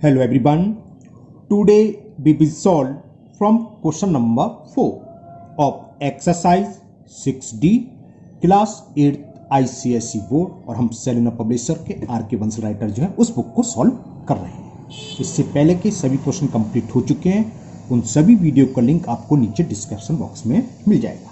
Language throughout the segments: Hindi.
Hello everyone. Today we will solve from question number 4 of exercise 6D class 8 ICSE board और हम सेलिना पब्लिशर के आर.के. बंसल राइटर जो है उस बुक को सॉल्व कर रहे हैं। इससे पहले के सभी क्वेश्चन कंप्लीट हो चुके हैं, उन सभी वीडियो का लिंक आपको नीचे डिस्क्रिप्शन बॉक्स में मिल जाएगा।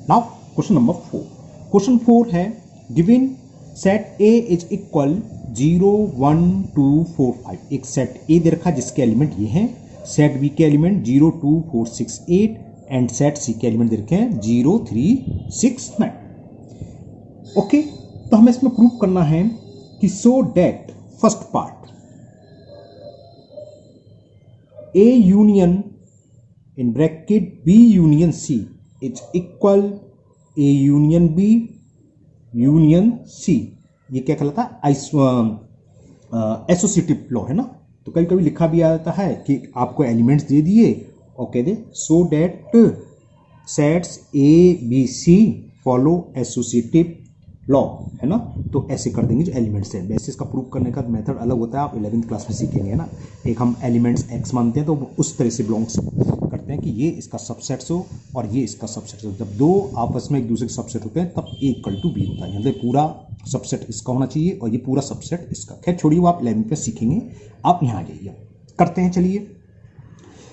Now question number 4। क्वेश्चन 4 है given set A is equal 0 1 2 4 5। एक सेट A दे रखा जिसके एलिमेंट ये हैं, सेट B के एलिमेंट 0 2 4 6 8 एंड सेट C के एलिमेंट दे रखे हैं 0 3 6 9। ओके, तो हमें इसमें प्रूव करना है कि so that first part A union in bracket B union C is equal A union B union C। ये क्या कहलाता है? एसोसिएटिव लॉ है ना। तो कभी कभी लिखा भी आता है कि आपको एलिमेंट्स दे दिए और कह दे so that sets A B C follow associative law, है ना। तो ऐसे कर देंगे जो एलिमेंट्स हैं। वैसे इसका प्रूव करने का मेथड अलग होता है, आप 11th क्लास में सीखेंगे, है ना। एक हम एलिमेंट्स x मानते हैं तो उस तरह से बिलोंग्स करते हैं कि ये इसका सबसेट्स हो और ये इसका सबसेट हो। जब दो आपस में एक दूसरे के सबसेट होते हैं तब A इक्वल टू B होता है। यहाँ पूरा सबसेट इसका होना चाहिए और ये पूरा सबसेट इसका। खैर छोड़िए, वो आप 11th में सीखेंगे। आप यहाँ आ जाइए, करते हैं। चलिए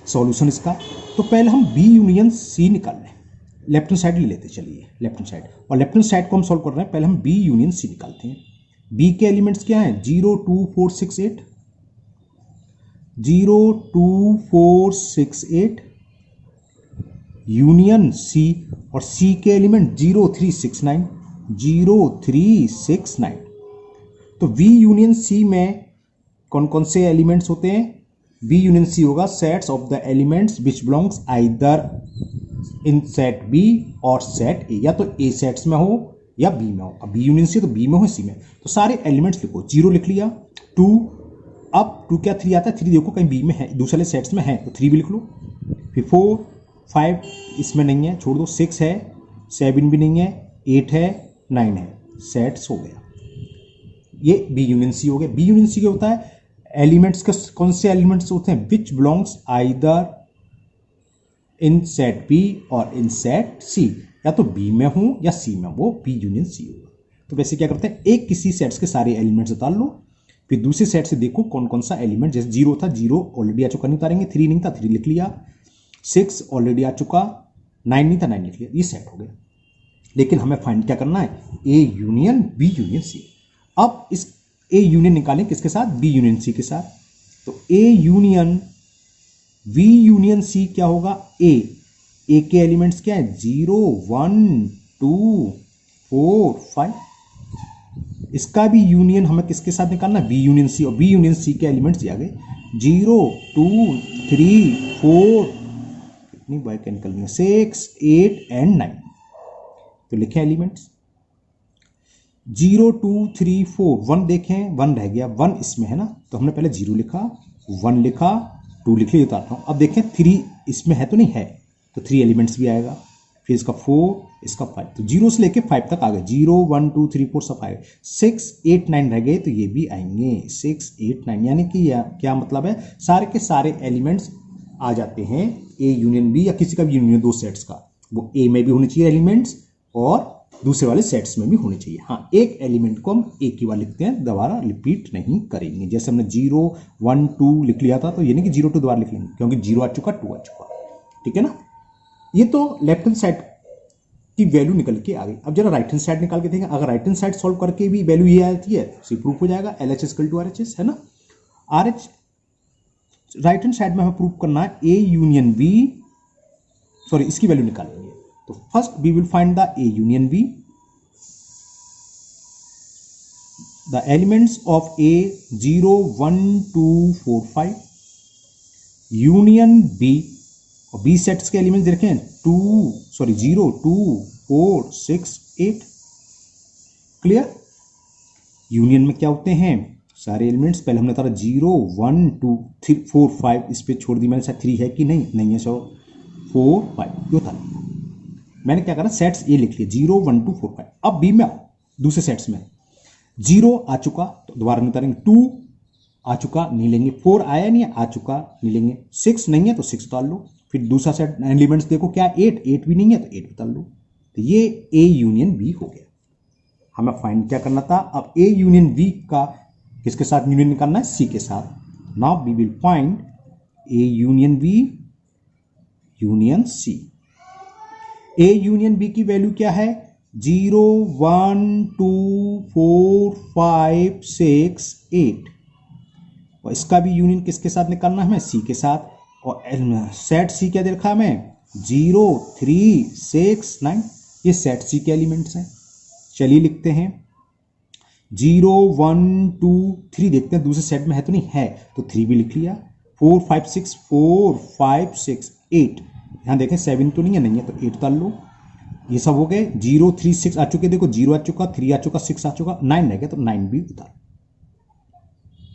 सॉल्यूशन इसका। तो पहले हम B यूनियन C निकाल लें। लेफ्ट हैंड साइड ले लेते, चलिए लेफ्ट हैंड साइड। और लेफ्ट हैंड साइड को हम सॉल्व कर रहे हैं। पहले हम B यूनियन C निकालते हैं। B के एलिमेंट्स क्या हैं? 0 2 4 6 8, 0 2 4 6 8 यूनियन C, और C के एलिमेंट 0 3 6 9, 0 3 6 9। तो B यूनियन C में कौन कौन से एलिमेंट्स होते हैं? B यूनियन C होगा sets of the elements which belongs either in set B और सेट A। या तो A सेट्स में हो या B में हो। अब B यूनियन C तो B में हो, C में। तो सारे एलिमेंट्स लिखो। 0 लिख लिया, 2, अब 2 क्या 3 आता है? 3 देखो कहीं B में है, दूसरे सेट्स में है तो 3 भी लिख लो। फिर 4 5 इसमें नहीं है, छोड़ दो। 6 है, 7 भी नहीं है, 8 है, 9 है, सेट्स हो गया। ये B यूनियन C हो गया। B यूनियन C क्या होता है? एलिमेंट्स का कौन से एलिमेंट्स होते हैं? Which belongs either in set B और इन सेट C। या तो B में हूं या C में, वो B यूनियन C होगा। तो वैसे क्या करते हैं, एक किसी सेट्स के सारे एलिमेंट्स उतार लो, फिर दूसरे सेट से देखो कौन कौन सा एलिमेंट। जैसे 0 था, 0 ऑलरेडी आ चुका, नहीं उतारेंगे। 3 नहीं था, 3 लिख लिया। 6 ऑलरेडी आ चुका, 9 नहीं था, 9 लिख लिया। ये सेट हो गया। लेकिन हमें फाइंड क्या करना है? A union B union C। अब इस A यूनियन निकालें किसके साथ? B यूनियन C के साथ। तो A union V union C क्या होगा? A के एलिमेंट्स क्या है? 0 1 2 4 5। इसका भी यूनियन हमें किसके साथ निकालना? B union C। और B यूनियन C के एलिमेंट्स आ गए 0 2 3 4, कितनी बार क्या निकलनी है? 6 8 एंड 9। तो लिखें एलिमेंट्स 0 2 3 4। 1 देखें, 1 रह गया, 1 इसमें है ना। तो हमने पहले 0 लिखा, 1 लिखा, 2 लिख लिया, उतारता हूं। अब देखें 3 इसमें है तो नहीं है, तो 3 एलिमेंट्स भी आएगा। फिर इसका 4, इसका 5। तो 0 से लेके 5 तक आ गए। 0 1 2 3 4 सब आए। 6 8 9 रह गए, तो ये भी आएंगे 6 8 9। यानी कि क्या मतलब है? सारे के सारे एलिमेंट्स आ जाते हैं A यूनियन B या किसी का भी यूनियन दो सेट्स का। वो A में भी होने चाहिए एलिमेंट्स और दूसरे वाले सेट्स में भी होने चाहिए। हाँ, एक एलिमेंट को हम एक ही बार लिखते हैं, दोबारा रिपीट नहीं करेंगे। जैसे हमने 0 1 2 लिख लिया था, तो ये नहीं कि 0 2 दोबारा लिख लेंगे, क्योंकि 0 आ चुका, 2 आ चुका। ठीक है ना। ये तो लेफ्ट हैंड साइड की वैल्यू निकल के आ गई। अब जरा राइट हैंड साइड निकाल के देखें। अगर राइट हैंड साइड सॉल्व करके भी वैल्यू ये आती है तो प्रूफ हो जाएगा LHS इक्वल टू RHS, है ना। RH राइट हैंड साइड में हमें प्रूफ करना है A यूनियन B, सॉरी इसकी वैल्यू निकालेंगे। तो first we will find the A union B। The elements of A 0 1 2 4 5 union B। और B सेट्स के एलिमेंट्स देखें 0 2 4 6 8। क्लियर। यूनियन में क्या होते हैं? सारे एलिमेंट्स। पहले हमने तारा 0 1 2 3 4 5, इस पे छोड़ दी मैंने। शायद 3 है कि नहीं, नहीं है। 4 5 यो था। मैंने क्या करा? सेट्स A लिख लिए 0 1 2 4 5। अब B में दूसरे सेट्स में 0 आ चुका, तो दोबारा नहीं उतारेंगे। 2 आ चुका नहीं लेंगे, 4 आया नहीं है आ चुका नहीं लेंगे, 6 नहीं है तो 6 उतार लो, फिर दूसरा सेट एलिमेंट्स देखो क्या 8 भी नहीं है तो 8 उतार लो। तो ये ए यूनियन बी हो गया। हमें फाइंड क्या करना था, अब ए यूनियन बी का किसके साथ यूनियन निकालना है, सी के साथ। Now we will find A union B union C. A union B की वैल्यू क्या है, 0 1 2 4 5 6 8, और इसका भी यूनियन किसके साथ निकालना है हमें, सी के साथ। और सेट सी क्या दे रखा है हमें, 0 3 6 9, ये सेट सी के एलिमेंट्स हैं। चलिए लिखते हैं 0 1 2 3, देखते हैं दूसरे सेट में है तो नहीं है, तो 3 भी लिख लिया, 4 5 6 4 5 6 8, यहां देखें 7 तो नहीं है तो 8 उतार लो। ये सब हो गए, 0 3 6 आ चुके, देखो 0 आ चुका, 3 आ चुका, 6 आ चुका, 9 रह गया तो 9 भी उतार।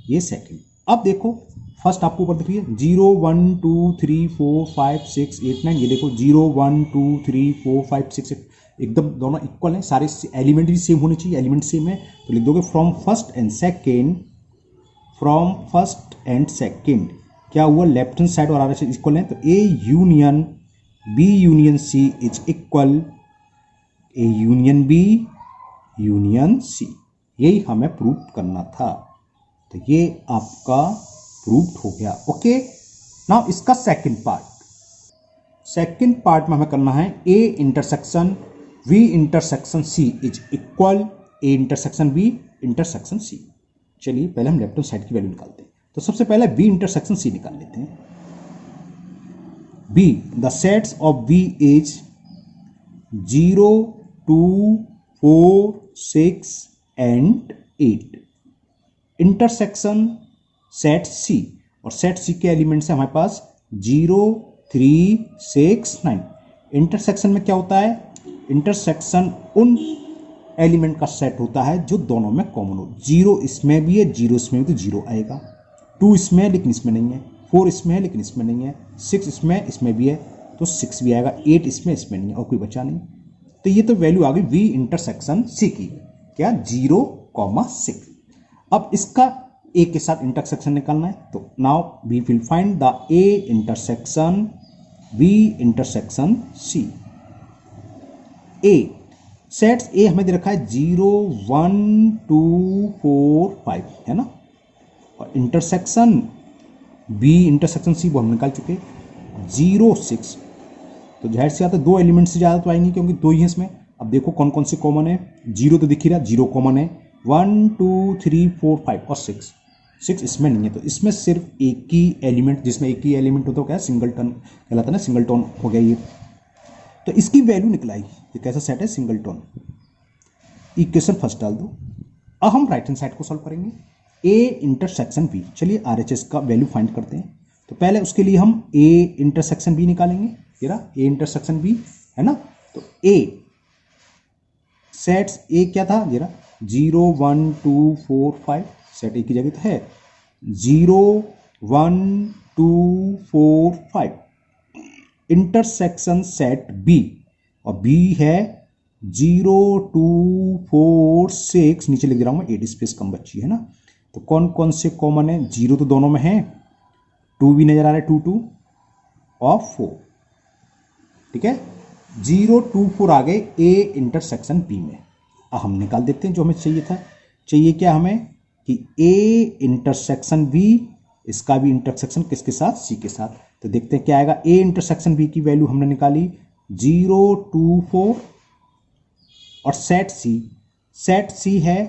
ये सेकंड। अब देखो फर्स्ट आपको ऊपर दिख रही है 0 1 2 3 4 5 6 8 9, ये देखो 0 1 2 3 4 5 6 8, एकदम दोनों इक्वल हैं, सारे एलिमेंट भी सेम होने चाहिए, एलिमेंट सेम है तो लिख दोगे from first and second, from first and second क्या हुआ, लेफ्ट हैंड साइड और आर इक्वल है, तो A union B union C is equal A union B union C. यही हमें प्रूव करना था, तो ये आपका प्रूव्ड हो गया। ओके, नाउ इसका सेकंड पार्ट में हमें करना है A intersection B intersection C is equal A intersection B intersection C. चलिए पहले हम लेफ्ट हैंड साइड की वैल्यू निकालते हैं, तो सबसे पहले बी इंटरसेक्शन सी निकाल लेते हैं। B the sets of B is 0 2 4 6 and 8, intersection set C, और सेट सी के एलिमेंट्स है हमारे पास 0 3 6 9। इंटरसेक्शन में क्या होता है, इंटरसेक्शन उन एलिमेंट का सेट होता है जो दोनों में कॉमन हो, 0 इसमें भी है 0 इसमें भी तो 0 आएगा, 2 इसमें है लेकिन इसमें नहीं है, 4 इसमें है लेकिन इसमें नहीं है, 6 इसमें भी है तो 6 भी आएगा, 8 इसमें नहीं है और कोई बचा नहीं। तो ये तो वैल्यू आ गई वी इंटरसेक्शन सी की, क्या 0 6। अब इसका ए के साथ इंटरसेक्शन निकालना है, तो now we will find the A intersection B intersection C. A sets A हमें दे रखा है 0 1 2 4 5 है ना, और इंटरसेक्शन बी इंटरसेक्शन सी वो हम निकाल चुके 0 6, तो जाहिर सी बात है 2 एलिमेंट से ज़्यादा तो आएंगे क्योंकि 2 ही है इसमें। अब देखो कौन कौन से कॉमन है, 0 तो दिख ही रहा, 0 कॉमन है, 1 2 3 4 5 और 6 इसमें नहीं है, तो इसमें सिर्फ एक ही एलिमेंट, जिसमें एक ही एलिमेंट होता है क्या सिंगलटन कहलाता है ना, सिंगलटन हो गया ये। तो इसकी वैल्यू निकलाई, ये कैसा सेट है सिंगलटन। इक्वेशन फर्स्ट डाल दो। अब हम राइट हैंड साइड को सॉल्व करेंगे, ए इंटरसेक्शन बी। चलिए आरएचएस का वैल्यू फाइंड करते हैं, तो पहले उसके लिए हम ए इंटरसेक्शन बी निकालेंगे, ये रहा ए इंटरसेक्शन बी है ना। तो ए सेट्स ए क्या था, ये रहा 0 1 2 4 5, सेट ए की जगह तो है 0 1 2 4 5, इंटरसेक्शन सेट बी, और बी है 0 2 4 6, नीचे लिख दे रहा हूं मैं 8 स्पेस कम बची है ना। तो कौन कौन से कॉमन है, 0 तो दोनों में है, 2 भी नजर आ रहा है 2 2 और 4, ठीक है 0 2 4 आ गए ए इंटरसेक्शन बी में। अब हम निकाल देते हैं जो हमें चाहिए था, चाहिए क्या हमें कि ए इंटरसेक्शन बी, इसका भी इंटरसेक्शन किसके साथ, सी के साथ। तो देखते हैं क्या आएगा, ए इंटरसेक्शन बी की वैल्यू हमने निकाली 0 2 4, और सेट सी है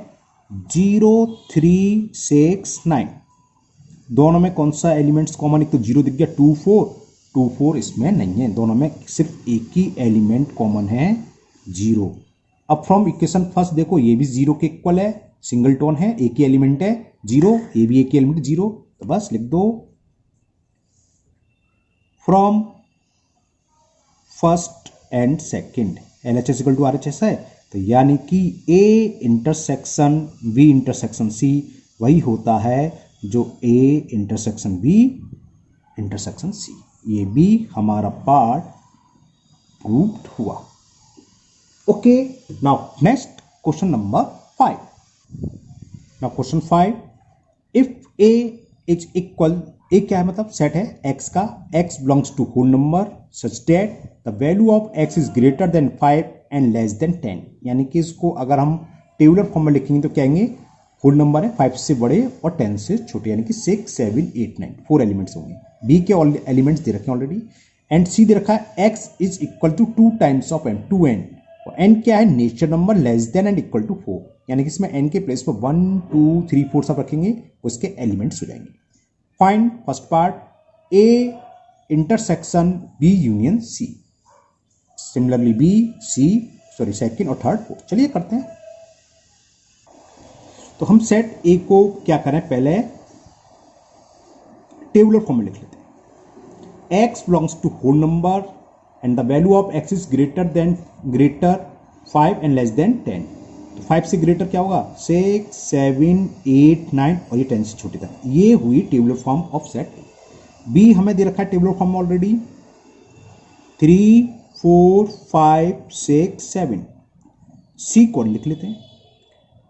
0 3 6 9, दोनों में कौन सा एलिमेंट्स कॉमन, एक तो 0 दिख गया, 2 4 इसमें नहीं है, दोनों में सिर्फ एक ही एलिमेंट कॉमन है 0। अब फ्रॉम इक्वेशन फर्स्ट देखो, ये भी 0 के इक्वल है, सिंगल टोन है, एक ही एलिमेंट है 0, ये भी एक ही एलिमेंट 0, तो बस लिख दो from first and second, LHS equal to RHS है, तो यानी कि A intersection B intersection C वही होता है जो A intersection B intersection C. ये भी हमारा पार्ट प्रूव्ड हुआ। Okay, now next question number 5। Now question 5, if A is equal, A क्या है मतलब सेट है एक्स का, X belongs to whole number such that the value of x is greater than 5 and less than 10। यानी कि इसको अगर हम टेबुलर फॉर्म में लिखेंगे तो कहेंगे होल नंबर है 5 से बड़े और 10 से छोटे, यानी कि 6, 7, 8, 9 4 एलिमेंट्स होंगे। बी के एलिमेंट्स दे रखे हैं ऑलरेडी। एंड सी दे रखा है x is equal to 2 times of n, 2n। और एन क्या है nature number less than and equal to 4, यानी कि इसमें एन के प्लेस पर 1, 2, 3, 4 सब रखेंगे, उसके एलिमेंट्स हो जाएंगे। Find first part A intersection B union C, similarly B C sorry second और थर्ड फोर्थ। चलिए करते हैं। तो हम सेट ए को क्या करें, पहले टेबुलर फॉर्म में लिख लेते हैं। X belongs to whole number and the value of x is greater 5 and less than 10। तो 5 से ग्रेटर क्या होगा 6, 7, 8, 9 और ये 10 से छोटी तक। ये हुई tabular form of set. B हमें दे रखा है टेबुलर फॉर्म में ऑलरेडी 3, 4, 5, 6, 7। सी को लिख लेते हैं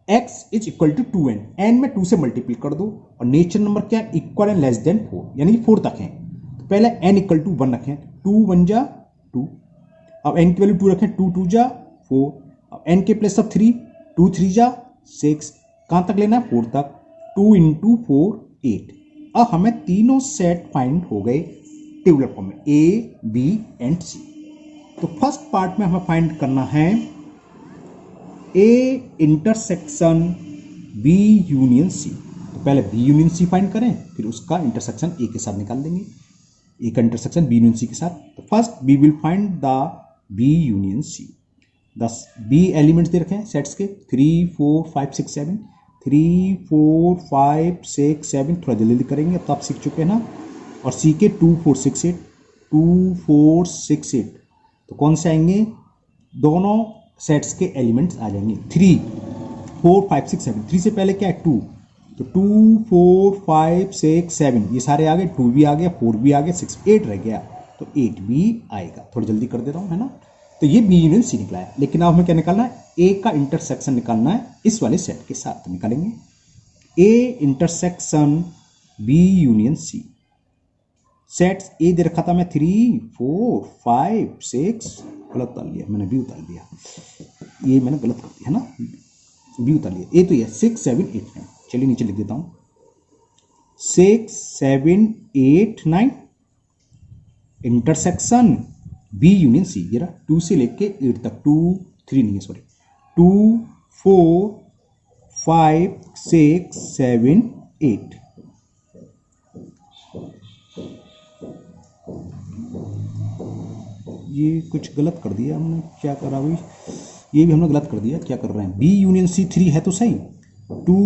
x is equal to 2n, n में 2 से मल्टीप्लाई कर दो और नेचर नंबर क्या है इक्वल एंड लेस देन 4, यानी कि 4 तक है। तो पहले n इक्वल टू 1 रखें, 2 1 जा 2। अब n की वैल्यू 2 रखें, 2 2 जा 4। अब n के प्लेस ऑफ 3, 2 3 जा 6। कहां तक लेना है 4 तक, 2 इंटू 4 8। अब हमें तीनों सेट फाइंड हो गए टेबुलर फॉर्म में a b एंड c। तो फर्स्ट पार्ट में हमें फाइंड करना है A intersection B union C. तो पहले बी यूनियन सी फाइंड करें, फिर उसका इंटरसेक्शन ए के साथ निकाल देंगे, ए का इंटरसेक्शन बी यूनियन सी के साथ। तो first we will find the B union C. 10 B elements दे रखे हैं सेट्स के 3, 4, 5, 6, 7। 3, 4, 5, 6, 7 थोड़ा जल्दी करेंगे, अब तो आप सीख चुके हैं ना। और सी के 2, 4, 6, 8, 2, 4, 6, 8। तो कौन से आएंगे, दोनों सेट्स के एलिमेंट्स आ जाएंगे 3, 4, 5, 6, 7। 3 से पहले क्या है 2, तो 2, 4, 5, 6, 7 ये सारे आ गए, 2 भी आ गया, 4 भी आ गया, 6, 8 रह गया, तो 8 भी आएगा। थोड़ी जल्दी कर दे रहा हूँ है ना। तो ये बी यूनियन सी निकला है, लेकिन अब हमें क्या निकालना है, ए का इंटरसेक्शन निकालना है इस वाले सेट के साथ। तो निकालेंगे A intersection B union C. Sets A दे रखा था मैं 3, 4, 5, 6, गलत उतार लिया मैंने, बी उतार लिया, ये मैंने गलत कर दिया है ना, बी उतार लिया। ए तो ये 6, 7, 8, 9। चलिए नीचे लिख देता हूं 6, 7, 8, 9 इंटरसेक्शन बी यूनियन सी। ये रहा 2 से लेके 8 तक, 2, 3 नहीं है सॉरी, 2, 4, 5, 6, 7, 8। ये कुछ गलत कर दिया हमने, क्या करा भाई, ये भी हमने गलत कर दिया, क्या कर रहे हैं। बी यूनियन सी 3 है तो सही, 2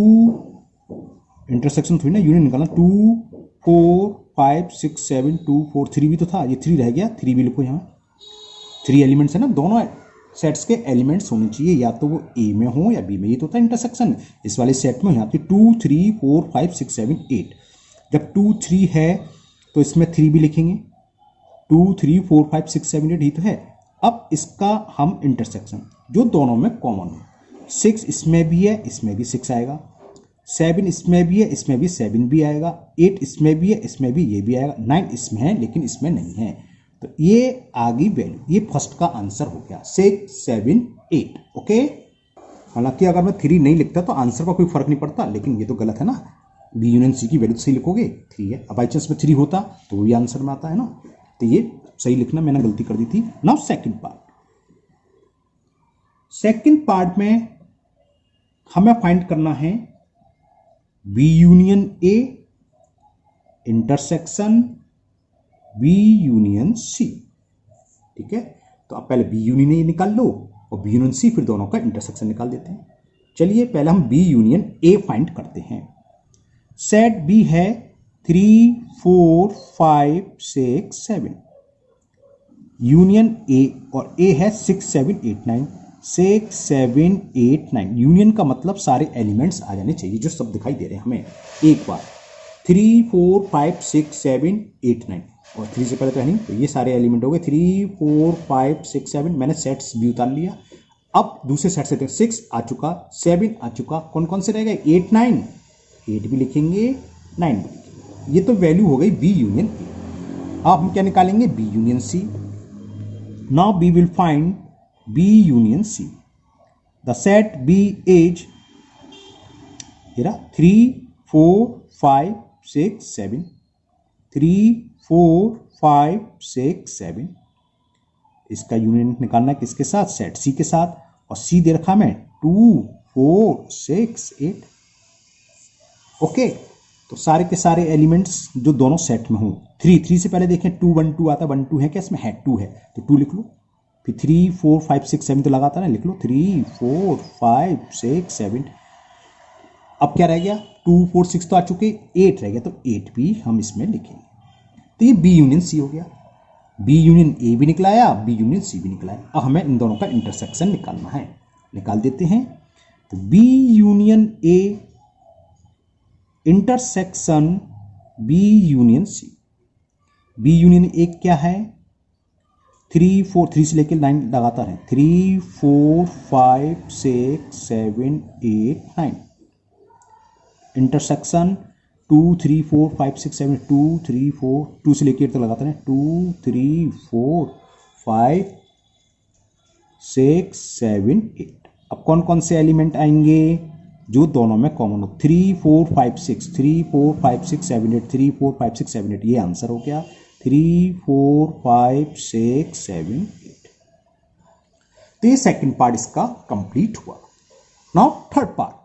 इंटरसेक्शन थोड़ी ना यूनियन निकालना, 2, 4, 5, 6, 7, 2, 4, 3 भी तो था, ये 3 रह गया, 3 भी लिखो यहाँ। 3 एलिमेंट्स है ना, दोनों सेट्स के एलिमेंट्स होने चाहिए, या तो वो ए में हो या बी में, ये तो होता है इंटरसेक्शन। इस वाले सेट में यहाँ पे 2, 3, 4, 5, 6, 7, 8। जब 2, 3 है तो इसमें 3 भी लिखेंगे, 2, 3, 4, 5, 6, 7, 8 ही तो है। अब इसका हम इंटरसेक्शन जो दोनों में कॉमन है, 6 इसमें भी है, इसमें भी 6 आएगा, 7 इसमें भी है, इसमें भी 7 भी आएगा, 8 इसमें भी है, इसमें भी ये भी आएगा, 9 इसमें है लेकिन इसमें नहीं है। तो ये आ गई वैल्यू, ये फर्स्ट का आंसर हो गया 6, 7, 8। ओके, हालांकि अगर मैं 3 नहीं लिखता तो आंसर का कोई फर्क नहीं पड़ता, लेकिन ये तो गलत है ना, बी यूनियन सी की वैल्यू सही लिखोगे 3 है। अब बाई चांस में 3 होता तो वो भी आंसर में आता है ना, तो ये सही लिखना मैंने गलती कर दी थी। Now second part, second part में हमें फाइंड करना है B union A intersection B union C. ठीक है, तो अब पहले बी यूनियन ए निकाल लो और बी यूनियन सी, फिर दोनों का इंटरसेक्शन निकाल देते हैं। चलिए पहले हम बी यूनियन ए फाइंड करते हैं। सेट बी है 3, 4, 5, 6, 7। यूनियन ए, और ए है 6, 7, 8, 9। 6, 7, 8, 9 यूनियन का मतलब सारे एलिमेंट्स आ जाने चाहिए जो सब दिखाई दे रहे हैं हमें एक बार। 3, 4, 5, 6, 7, 8, 9 और 3 से पहले तो है नहीं, तो ये सारे एलिमेंट हो गए 3, 4, 5, 6, 7। मैंने सेट्स भी उतार लिया। अब दूसरे सेट से 6 आ चुका, 7 आ चुका, कौन कौन से रह गए 8, 9। 8 भी लिखेंगे, 9 भी लिखेंगे। ये तो वैल्यू हो गई बी यूनियन ए। अब हम क्या निकालेंगे, B union C. Now we will find B union C. The set B is 3 4 5 6 7, 3 4 5 6 7। इसका यूनियन निकालना है किसके साथ, सेट सी के साथ। और सी दे रखा मैं 2 4 6 8। ओके, तो सारे के सारे एलिमेंट्स जो दोनों सेट में हों, 3 से पहले देखें 2 1 2 आता, 1 2 है क्या इसमें, है 2 है तो 2 लिख लो। फिर 3 4 5 6 7 तो लगाता ना, लिख लो 3 4 5 6 7। अब क्या रह गया, 2 4 6 तो आ चुके, 8 रह गया, तो 8 भी हम इसमें लिखेंगे। तो ये बी यूनियन सी हो गया। बी यूनियन ए भी निकलाया, बी यूनियन सी भी निकलाया। अब हमें इन दोनों का इंटरसेक्शन निकालना है, निकाल देते हैं। तो B union A intersection B union C. B union A क्या है, 3 4, 3 से लेकर 9 लगातार है, 3 4 5 6 7 8 9। इंटरसेक्शन 2 3 4 5 6 7 2 3 4, 2 से लेकर 8 तक लगातार है, 2 3 4 5 6 7 8। अब कौन कौन से एलिमेंट आएंगे जो दोनों में कॉमन हो, 3 4 5 6, 3 4 5 6 7 8, 3 4 5 6 7 8। ये आंसर हो गया 3 4 5 6 7 8। तो ये सेकेंड पार्ट इसका कंप्लीट हुआ। Now third part.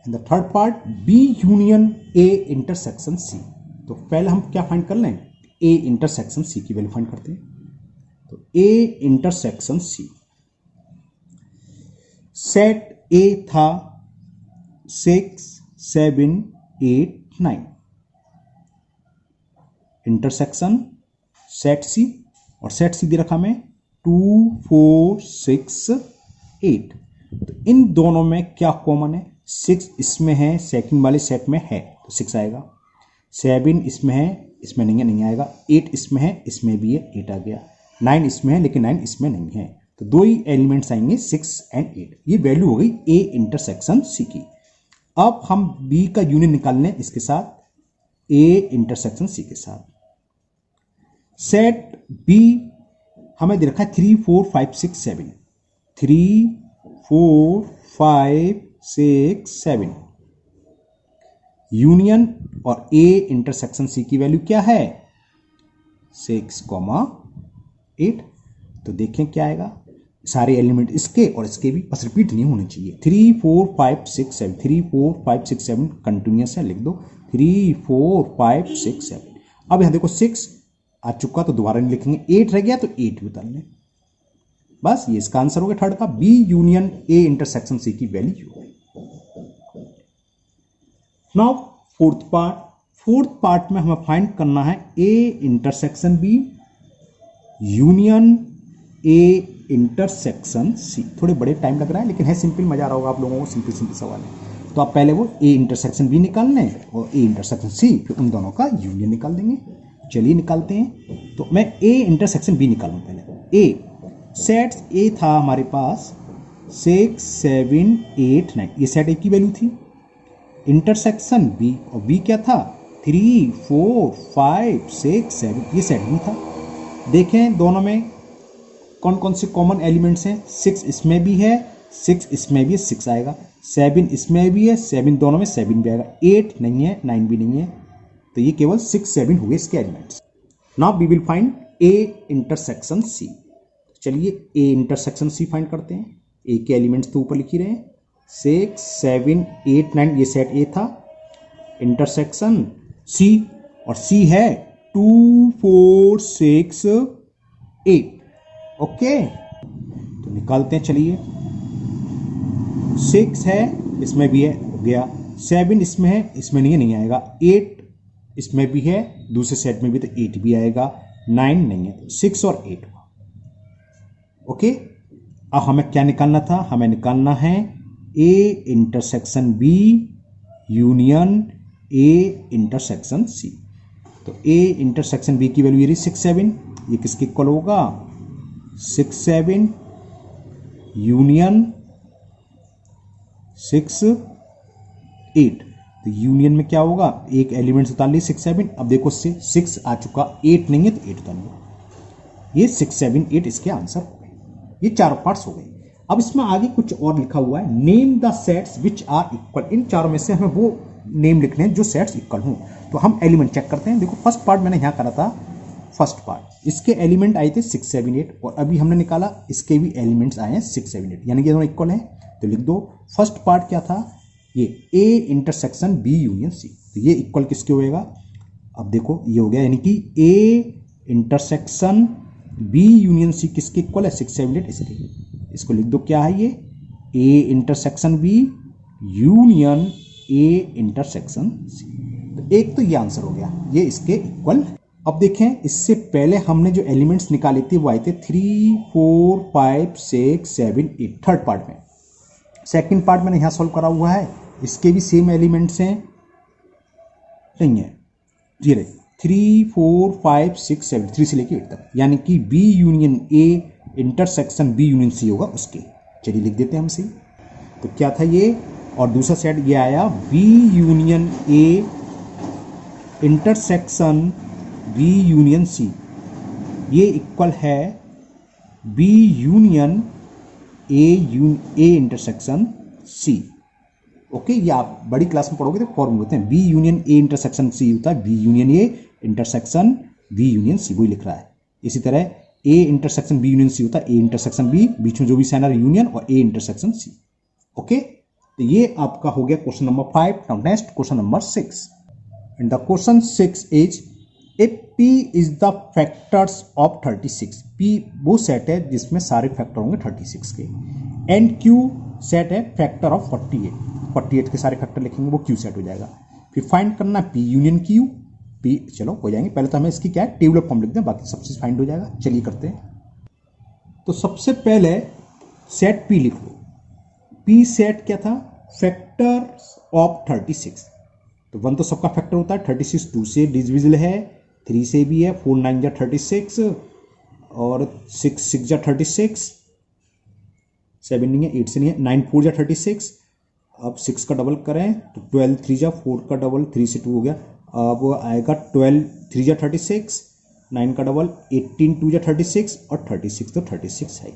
In the third part B union A intersection C. तो पहले हम क्या फाइंड कर लें, ए इंटरसेक्शन सी की वैल्यू फाइंड करते हैं। तो ए इंटरसेक्शन सी, सेट ए था 6 7 8 9, इंटरसेक्शन सेट सी, और सेट सी दे रखा मैं 2 4 6 8। तो इन दोनों में क्या कॉमन है, 6 इसमें है, सेकंड वाले सेट में है तो 6 आएगा, 7 इसमें है, इसमें नहीं है, नहीं आएगा, 8 इसमें है, इसमें भी है, 8 आ गया, 9 इसमें है लेकिन 9 इसमें नहीं है, तो दो ही एलिमेंट्स आएंगे 6 एंड 8। ये वैल्यू हो गई ए इंटरसेक्शन सी की। अब हम बी का यूनियन निकाल लें इसके साथ, ए इंटरसेक्शन सी के साथ। सेट बी हमें दे रखा है 3 4 5 6 7, 3 4 5 6 7। यूनियन और ए इंटरसेक्शन सी की वैल्यू क्या है, 6 8। तो देखें क्या आएगा, सारे एलिमेंट इसके और इसके भी, बस रिपीट नहीं होने चाहिए। 3 4 5 6 7, 3 4 5 6 7 कंटिन्यूस है, लिख दो 3 4 5 6 7। अब यहां देखो 6 आ चुका तो दोबारा नहीं लिखेंगे, 8 रह गया तो 8 भी उतार लें। बस ये इसका आंसर हो गया थर्ड का, B union A intersection C की value. Now fourth part. Fourth part में हमें फाइंड करना है A intersection B union A intersection C. थोड़े बड़े टाइम लग रहा है लेकिन है सिंपल, मजा आ रहा होगा आप लोगों को, सिंपल सिंपल सवाल है। तो आप पहले वो ए इंटरसेक्शन बी निकाल लें और ए इंटरसेक्शन सी, फिर उन दोनों का यूनियन निकाल देंगे। चलिए निकालते हैं। तो मैं ए इंटरसेक्शन बी निकालूं पहले। ए सेट ए था हमारे पास 6 7 8 9, ये सेट ए की वैल्यू थी। इंटरसेक्शन बी, और बी क्या था 3 4 5 6 7, ये सेट बी था। देखें दोनों में कौन कौन से कॉमन एलिमेंट्स हैं, 6 इसमें भी है, 6 इसमें भी है, 6 आएगा, 7 इसमें भी है, 7 दोनों में 7 भी आएगा, 8 नहीं है, 9 भी नहीं है, तो ये केवल 6 7 हो गए इसके elements. Now we will find A intersection C. चलिए ए इंटरसेक्शन सी फाइंड करते हैं। ए के एलिमेंट्स तो ऊपर लिख ही रहे हैं, 6 7 8 9, ये सेट ए था। इंटरसेक्शन सी, और सी है 2 4 6 8। ओके, तो निकालते हैं। चलिए 6 है, इसमें भी है, हो गया। 7 इसमें है, इसमें नहीं है, नहीं आएगा। 8 इसमें भी है, दूसरे सेट में भी, तो 8 भी आएगा। 9 नहीं है, 6 और 8 हुआ। ओके, अब हमें क्या निकालना था, हमें निकालना है A intersection B union A intersection C. तो ए इंटरसेक्शन बी की वैल्यू ये रही 6 7, ये किसके इक्वल होगा 6 7 यूनियन 6 8। तो यूनियन में क्या होगा, एक एलिमेंट उतार लिए 6 7, अब देखो 6 आ चुका, 8 नहीं है तो 8 उतार लिया, ये 6 7 8 इसके आंसर हो गए। ये चारों पार्ट्स हो गए। अब इसमें आगे कुछ और लिखा हुआ है, name the sets which are equal. इन चारों में से हमें वो नेम लिखने हैं जो सेट्स इक्वल हों। तो हम एलिमेंट चेक करते हैं। देखो फर्स्ट पार्ट मैंने यहाँ करा था, फर्स्ट पार्ट इसके एलिमेंट आए थे 6 7 8, और अभी हमने निकाला इसके भी एलिमेंट्स आए हैं 6 7 8, यानी कि दोनों इक्वल हैं। तो लिख दो फर्स्ट पार्ट क्या था, ये A intersection B union C, तो ये इक्वल किसके होएगा, अब देखो ये हो गया, यानी कि A intersection B union C किसके इक्वल है, 6 7 8 इसके। इसको लिख दो क्या है ये, A intersection B union A intersection C. तो एक तो ये आंसर हो गया, ये इसके इक्वल। अब देखें इससे पहले हमने जो एलिमेंट्स निकाले थे वो आए थे 3 4 5 6 7 8 थर्ड पार्ट में। सेकंड पार्ट मैंने यहाँ सॉल्व करा हुआ है, इसके भी सेम एलिमेंट्स हैं, नहीं है, ये रहे 3 4 5 6 7 3 से लेके 8 तक, यानी कि B union A intersection B union C होगा उसके। चलिए लिख देते हैं हम सी। तो क्या था ये, और दूसरा सेट ये आया B union A intersection B union C, ये इक्वल है B union A intersection C. Okay, ये आप बड़ी क्लास में पढ़ोगे तो फॉर्मूले होते हैं, B union A intersection C होता है B union A intersection B union C, वही लिख रहा है। इसी तरह A intersection B union C होता है ए इंटरसेक्शन बी, बीच में जो भी साइन यूनियन, और ए इंटरसेक्शन सी। ओके, तो ये आपका हो गया question number 5। Now next question number 6, and the question 6 is if P is the factors of 36, P वो सेट है जिसमें सारे फैक्टर होंगे 36 के, एंड Q सेट है फैक्टर ऑफ 48 के सारे फैक्टर लिखेंगे वो Q सेट हो जाएगा। फिर फाइंड करना P यूनियन Q, P चलो हो जाएंगे, पहले तो हमें इसकी क्या है टेबुलर फॉर्म लिख दें, बाकी सब चीज फाइंड हो जाएगा। चलिए करते हैं। तो सबसे पहले सेट P लिख लो। P सेट क्या था, फैक्टर्स ऑफ 36, तो 1 तो सबका फैक्टर होता है, 36 2 से डिविजिबल है, 3 से भी है, 4 9 जा 36, और 6 6 जा 36, 7 नहीं है, 8 से नहीं है, 9 4 जा 36। अब 6 का डबल करें तो 12 3 जा 4 का डबल, 3 से 2 हो गया, अब आएगा 12 3 जा 36, 9 का डबल 18 2 जा 36, और 36 तो 36 है,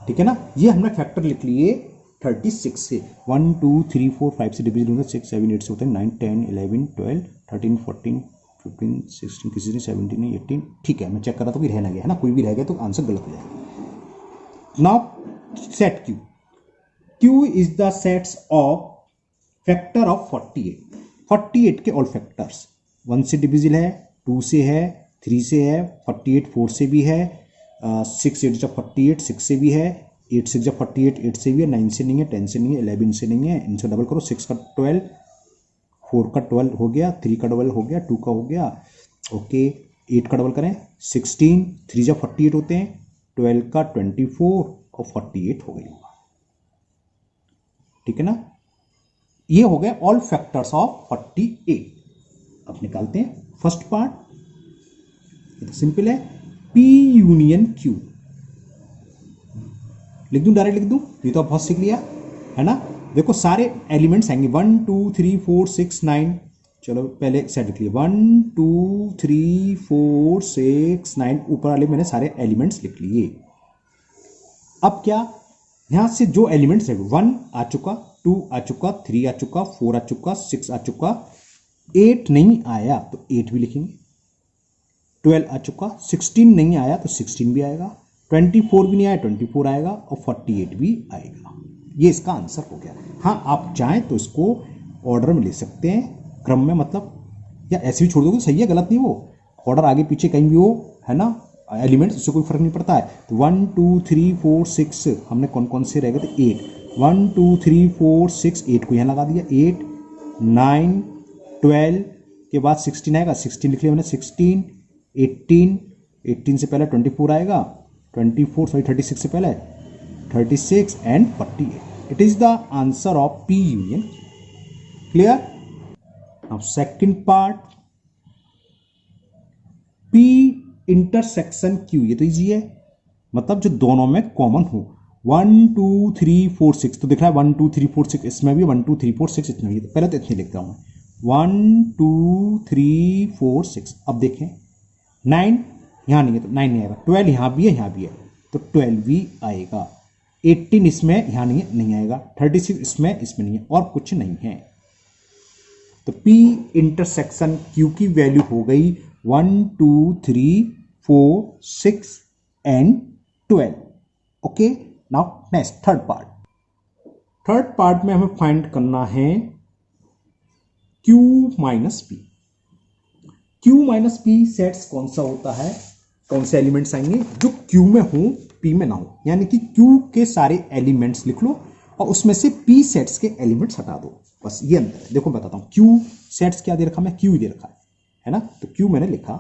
ठीक है ना। ये हमने फैक्टर लिख लिए 36 से, 1 2 3 4 5 से डिविजन होता है, 6 7 8 से होता है, 9 10 11 12 13 14 15 16, किसी ने 17 नहीं 18, ठीक है। मैं चेक कर रहा था कि रहना गया है ना, कोई भी रह गया तो आंसर गलत हो जाएगा। Now set Q, Q is the sets of factor of 48 के ऑल फैक्टर्स, 1 से डिविजिबल है, 2 से है, 3 से है, 48 4 से भी है, 6 8 जा 48 6 से भी है, 8 6 जा 48 8 से भी है, 9 से नहीं है, 10 से नहीं है, 11 से नहीं है, इनसे डबल करो, 6 का 12, 4 का 12 हो गया, 3 का डबल हो गया, 2 का हो गया, ओके, 8 का डबल करें 16, 3 जा 48 होते हैं, 12 का 24, और 48 हो गई, ठीक है ना। ये हो गए ऑल फैक्टर्स ऑफ 48। अब निकालते हैं फर्स्ट पार्ट, ये तो सिंपल है, P यूनियन Q, लिख दूं, डायरेक्ट लिख दूं, ये तो आप बहुत सीख लिया है ना। देखो सारे एलिमेंट्स आएंगे 1 2 3 4 6 9, चलो पहले सेट लिख लिया 1 2 3 4 6 9, ऊपर वाले मैंने सारे एलिमेंट्स लिख लिए। अब क्या, यहां से जो एलिमेंट्स है 1 आ चुका, 2 आ चुका, 3 आ चुका, 4 आ चुका, 6 आ चुका, 8 नहीं आया तो 8 भी लिखेंगे, 12 आ चुका, 16 नहीं आया तो 16 भी आएगा, 24 भी नहीं आया 24 आएगा, और 48 भी आएगा। ये इसका आंसर हो गया। हाँ आप चाहें तो इसको ऑर्डर में ले सकते हैं, क्रम में, मतलब, या ऐसे भी छोड़ दोगे तो सही है, गलत नहीं, वो ऑर्डर आगे पीछे कहीं भी हो, है ना, एलिमेंट्स, उससे कोई फर्क नहीं पड़ता है। तो 1 2 3 4 6 हमने कौन कौन से रह गए थे, 8, 1 2 3 4 6, 8 को यहाँ लगा दिया, 8 9 12 के बाद 16 आएगा, 16 लिख लिया मैंने, 16 18 से पहले 24 आएगा, 36 से पहले 36 and 48। It is the answer of P union. Clear. Now second part, P intersection Q, ये तो इजी है, मतलब जो दोनों में कॉमन हो, 1 2 3 4 6 तो दिख रहा है 1 2 3 4 6 इसमें भी 1 2 3 4 6 इसमें भी। पहले तो इतने लिखता हूँ 1 2 3 4 6। अब देखें 9 यहाँ नहीं है तो 9 नहीं आएगा, 12 यहाँ भी है यहाँ भी है तो 12 भी आएगा, 18 इसमें यहाँ नहीं है नहीं आएगा, 36 इसमें नहीं है और कुछ नहीं है। तो P इंटरसेक्शन Q की वैल्यू हो गई 1 2 3 4 6 and 12। Okay, now next third part में हमें फाइंड करना है Q minus P। Q minus P sets कौन सा होता है, कौन से एलिमेंट्स आएंगे जो Q में हो P में ना हो, यानी कि Q के सारे एलिमेंट्स लिख लो और उसमें से P सेट्स के एलिमेंट्स हटा दो, बस ये अंतर है। देखो बताता हूं, Q सेट्स क्या दे रखा मैं, Q दे रखा है ना, तो Q मैंने लिखा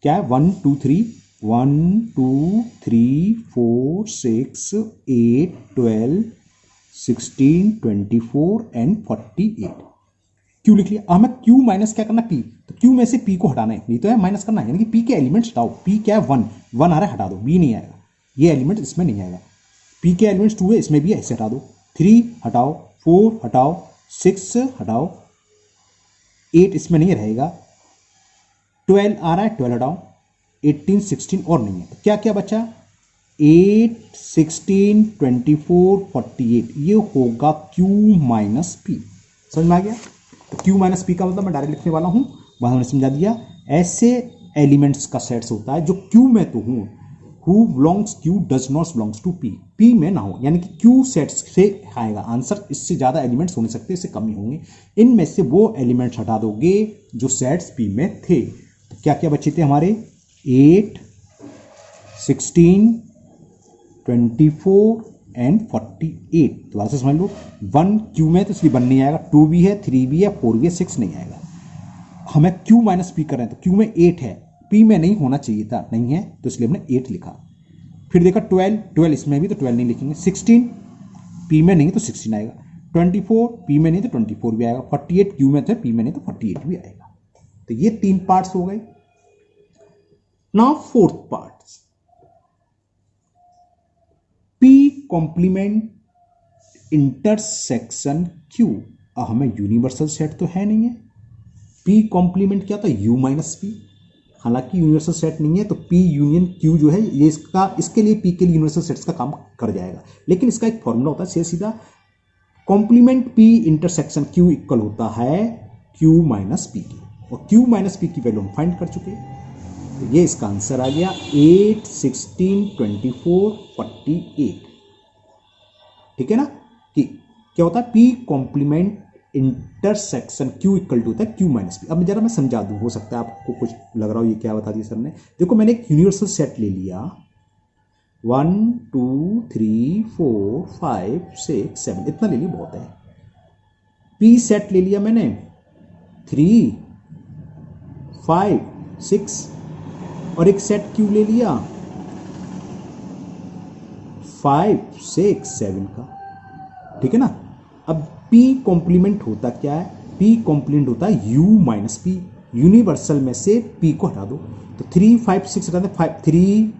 क्या है 1 2 3 1 2 3 4 6 8 12 16 24 एंड 48 Q लिख लिया। हमें Q माइनस क्या करना P, तो Q में से P को हटाना है, नहीं तो है माइनस करना है, यानी कि P के एलिमेंट्स हटाओ। P क्या है 1 आ रहा है हटा दो, B नहीं आएगा, ये एलिमेंट इसमें नहीं आएगा। P के एलिमेंट्स 2 है इसमें भी है, इसे हटा दो, 3 हटाओ, 4 हटाओ, 6 हटाओ, 8 इसमें नहीं रहेगा, 12 आ रहा है 12 हटाओ, 18 16 और नहीं है, तो क्या क्या बचा 8 16 24 48, ये होगा Q माइनस P। समझ में आ गया? तो Q माइनस P का मतलब मैं डायरेक्ट लिखने वाला हूं, वहां हमने समझा दिया। ऐसे एलिमेंट्स का सेट्स होता है जो Q में तो हूं, who belongs Q does not belongs to P, P में ना हो, यानी कि Q सेट्स से आएगा आंसर। इससे ज्यादा एलिमेंट्स हो नहीं सकते, इससे कम ही होंगे। इनमें से वो एलिमेंट्स हटा दोगे जो सेट्स P में थे। तो क्या क्या बचे थे हमारे 8 16 24 एंड 48। दोबारा से समझ लो, 1 Q में तो इसलिए 1 नहीं आएगा, 2 भी है, 3 भी है, 4 भी है, 6 नहीं आएगा। हमें Q माइनस P कर रहे हैं तो Q में 8 है, P में नहीं होना चाहिए था, नहीं है तो इसलिए हमने 8 लिखा। फिर देखा 12 इसमें भी तो 12 नहीं लिखेंगे, 16 P में नहीं तो 16 आएगा, 24 P में नहीं तो 24 भी आएगा, 48 Q में थे, P में नहीं तो 48 भी आएगा। तो ये 3 पार्ट्स हो गए। Now fourth part, P complement intersection Q। अब हमें यूनिवर्सल सेट तो है नहीं है, P कॉम्प्लीमेंट क्या था U माइनस P, हालांकि यूनिवर्सल सेट नहीं है तो P यूनियन Q जो है ये इसके लिए P के लिए यूनिवर्सल सेट्स का काम कर जाएगा, लेकिन इसका एक फॉर्मूला होता है सीधा, complement P intersection Q equal होता है Q माइनस P की, और Q माइनस P की वैल्यू हम फाइंड कर चुके हैं। तो ये इसका आंसर आ गया 8 16 24 48। ठीक है ना, कि क्या होता है P complement intersection Q equal to होता है Q माइनस P। अब जरा मैं समझा दूं, हो सकता है आपको कुछ लग रहा हो ये क्या बता दिया सर ने। देखो मैंने एक यूनिवर्सल सेट ले लिया, 1 2 3 4 5 6 7, इतना ले लिया बहुत है। P सेट ले लिया मैंने 3 5 6, और एक सेट Q ले लिया 5 6 7 का। ठीक है ना, अब P कॉम्प्लीमेंट होता क्या है, P कॉम्प्लीमेंट होता है U माइनस P, यूनिवर्सल में से P को हटा दो, तो 3 5 6 हटा दे, 3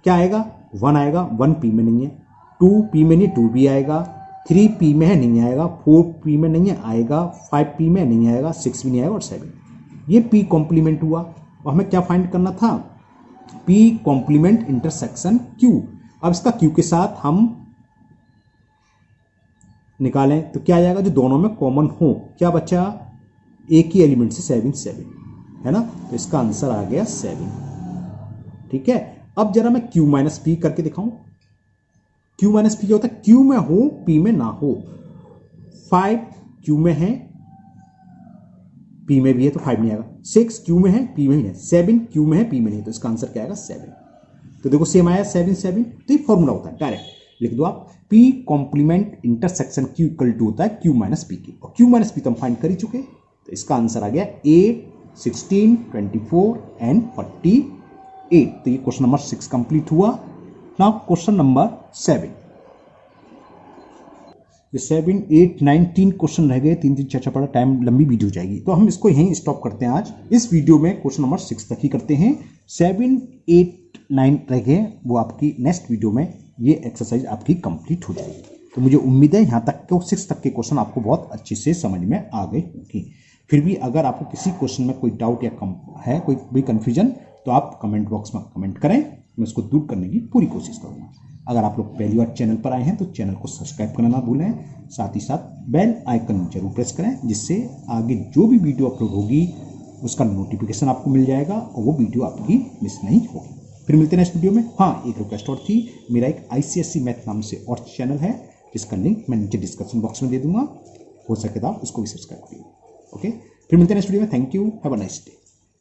क्या आएगा 1 आएगा, 1 P में नहीं है, 2 P में नहीं 2 भी आएगा, 3 P में है नहीं आएगा, 4 P में नहीं है आएगा, 5 P में नहीं आएगा, 6 भी नहीं आएगा और 7। ये P कॉम्प्लीमेंट हुआ, और हमें क्या फाइंड करना था P कॉम्प्लीमेंट इंटरसेक्शन Q। अब इसका Q के साथ हम निकालें तो क्या आ जाएगा, जो दोनों में कॉमन हो, क्या बचा एक ही एलिमेंट से 7 7 है ना, तो इसका आंसर आ गया 7। ठीक है, अब जरा मैं Q माइनस P करके दिखाऊं। Q माइनस P क्या होता है, Q में हो P में ना हो, 5 Q में है P में भी है तो 5 नहीं आएगा, 6 Q में है P में भी है, 7 Q में है P में नहीं, तो इसका आंसर क्या आएगा 7। तो देखो सेम आया 7 7, तो ये फॉर्मूला होता है, डायरेक्ट लिख दो आप, P complement intersection Q equal to होता है Q माइनस P की, और Q माइनस P तो हम फाइंड कर ही चुके, तो इसका आंसर आ गया 8 16 24 एंड 48। तो ये क्वेश्चन नंबर 6 कंप्लीट हुआ। नाउ क्वेश्चन नंबर 7, 7 8 9 3 क्वेश्चन रह गए, 3 3 4 पड़ा, टाइम लंबी वीडियो जाएगी, तो हम इसको यहीं स्टॉप करते हैं आज। इस वीडियो में क्वेश्चन नंबर 6 तक ही करते हैं, 7 8 9 रह गए, वो आपकी नेक्स्ट वीडियो में ये एक्सरसाइज आपकी कंप्लीट हो जाएगी। तो मुझे उम्मीद है यहाँ तक के 6 तक के क्वेश्चन आपको बहुत अच्छे से समझ में आ गए होंगे। फिर भी अगर आपको किसी क्वेश्चन में कोई डाउट या कम है, कोई भी कन्फ्यूजन, तो आप कमेंट बॉक्स में कमेंट करें, मैं उसको दूर करने की पूरी कोशिश करूँगा। अगर आप लोग पहली बार चैनल पर आए हैं तो चैनल को सब्सक्राइब करना ना भूलें, साथ ही साथ बेल आइकन जरूर प्रेस करें, जिससे आगे जो भी वीडियो अपलोड होगी उसका नोटिफिकेशन आपको मिल जाएगा और वो वीडियो आपकी मिस नहीं होगी। फिर मिलते हैं नेक्स्ट वीडियो में। हाँ, एक रिक्वेस्ट और थी, मेरा एक ICSE मैथ नाम से और चैनल है जिसका लिंक मैं नीचे डिस्क्रिप्शन बॉक्स में दे दूंगा, हो सके तो आप उसको भी सब्सक्राइब करिए। ओके, फिर मिलते हैं नेक्स्ट वीडियो में। Thank you, have a nice day.